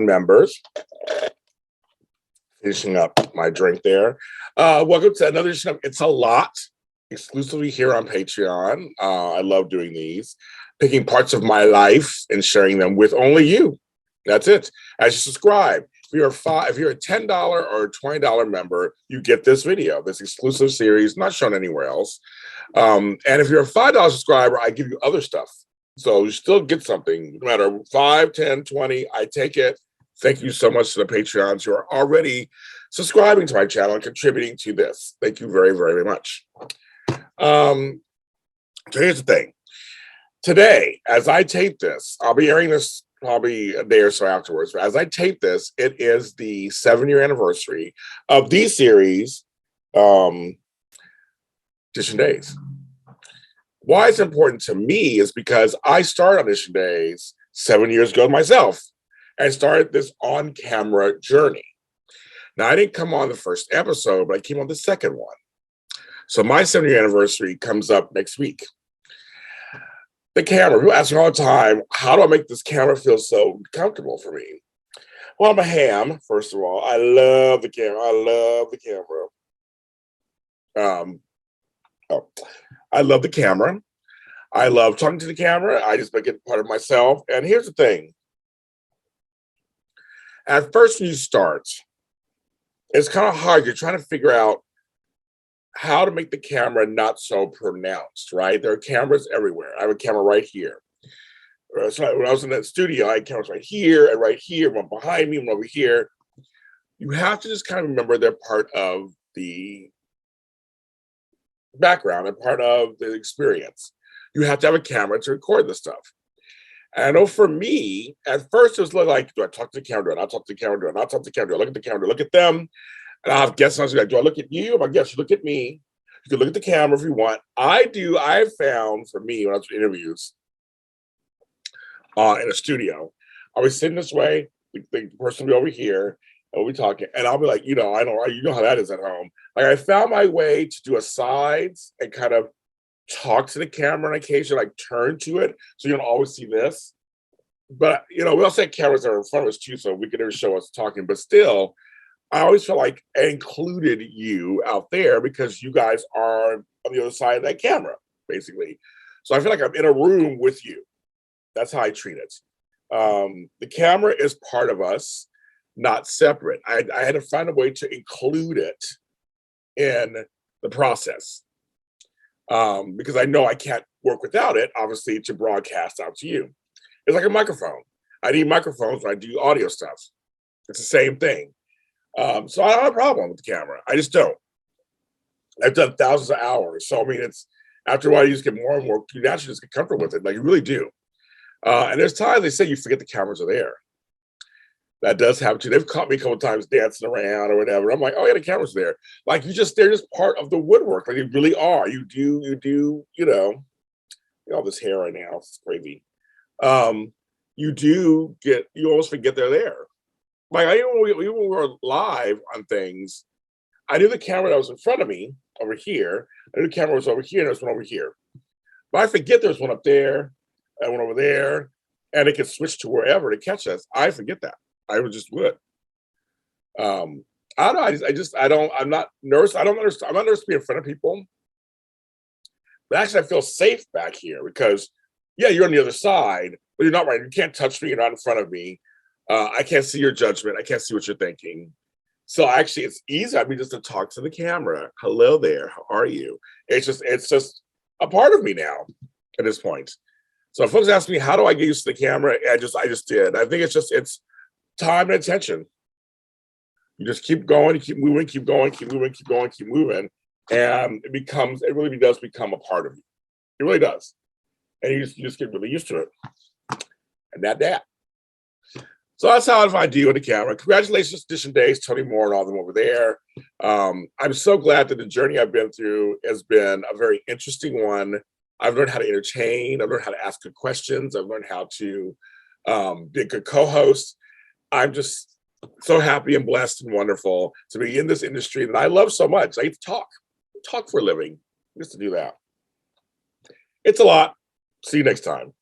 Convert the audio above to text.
members. Finishing up my drink there. Welcome to another edition of It's a Lot, exclusively here on Patreon. I love doing these, picking parts of my life and sharing them with only you. That's it. As you subscribe, if you're a $10 or $20 member, you get this video, this exclusive series, not shown anywhere else. And if you're a $5 subscriber, I give you other stuff. So you still get something, no matter 5, 10, 20, I take it. Thank you so much to the Patreons who are already subscribing to my channel and contributing to this. Thank you very, very much. So here's the thing. Today, as I tape this, I'll be airing this probably a day or so afterwards, but as I tape this, it is the 7-year anniversary of the series, Audition Days. Why it's important to me is because I started Audition Days 7 years ago myself. I started this on-camera journey. Now, I didn't come on the first episode, but I came on the second one. So my 7-year anniversary comes up next week. The camera, people ask me all the time, how do I make this camera feel so comfortable for me? Well, I'm a ham, first of all. I love the camera. I love the camera. I love talking to the camera. I just make it part of myself. And here's the thing. At first, when you start, it's kind of hard. You're trying to figure out how to make the camera not so pronounced, right? There are cameras everywhere. I have a camera right here. So when I was in that studio, I had cameras right here, one behind me, one over here. You have to just kind of remember they're part of the background and part of the experience. You have to have a camera to record this stuff. And I know for me, at first it was like, do I talk to the camera? Do I not talk to the camera? Do I not talk to the camera? Do I look at the camera? Do I look at them? And I'll have guests, and I was like, do I look at you? I'm like, yes, you look at me. You can look at the camera if you want. I found for me, when I was in interviews in a studio, I was sitting this way, the person will be over here, and we'll be talking, and I'll be like, you know how that is at home. Like, I found my way to do a sides and kind of talk to the camera on occasion, like turn to it, so you don't always see this. But we also had cameras that are in front of us too, so we could never show us talking. But still, I always felt like I included you out there because you guys are on the other side of that camera, basically. So I feel like I'm in a room with you. That's how I treat it. The camera is part of us, not separate. I had to find a way to include it in the process. Because I know I can't work without it, obviously, to broadcast out to you. It's like a microphone. I need microphones when I do audio stuff. It's the same thing. So I don't have a problem with the camera. I just don't. I've done thousands of hours. So, I mean, it's after a while, you just get more and more, you naturally just get comfortable with it. Like, you really do. And there's times they say you forget the cameras are there. That does happen too. They've caught me a couple of times dancing around or whatever. I'm like, oh yeah, the camera's there. Like they're just part of the woodwork. Like you really are. You do, all this hair right now. It's crazy. You almost forget they're there. Like even when we were live on things, I knew the camera that was in front of me over here. I knew the camera was over here and there's one over here. But I forget there's one up there and one over there, and it can switch to wherever to catch us. I forget that. I would just would. I don't know. I'm not nervous. I don't understand. I'm not nervous to be in front of people. But actually, I feel safe back here because, yeah, you're on the other side, but you're not right. You can't touch me. You're not in front of me. I can't see your judgment. I can't see what you're thinking. So actually, it's easy. I mean, just to talk to the camera. Hello there. How are you? It's just a part of me now at this point. So if folks ask me, how do I get used to the camera? I just did. I think it's time and attention. You just keep going, you keep moving, keep going, keep moving, keep going, keep moving. And it really does become a part of you. It really does. And you just get really used to it. And that. So that's how I do with the camera. Congratulations, Audition Days, Tony Moore and all of them over there. I'm so glad that the journey I've been through has been a very interesting one. I've learned how to entertain. I've learned how to ask good questions. I've learned how to be a good co-host. I'm just so happy and blessed and wonderful to be in this industry that I love so much. I get to talk for a living, just to do that. It's a lot. See you next time.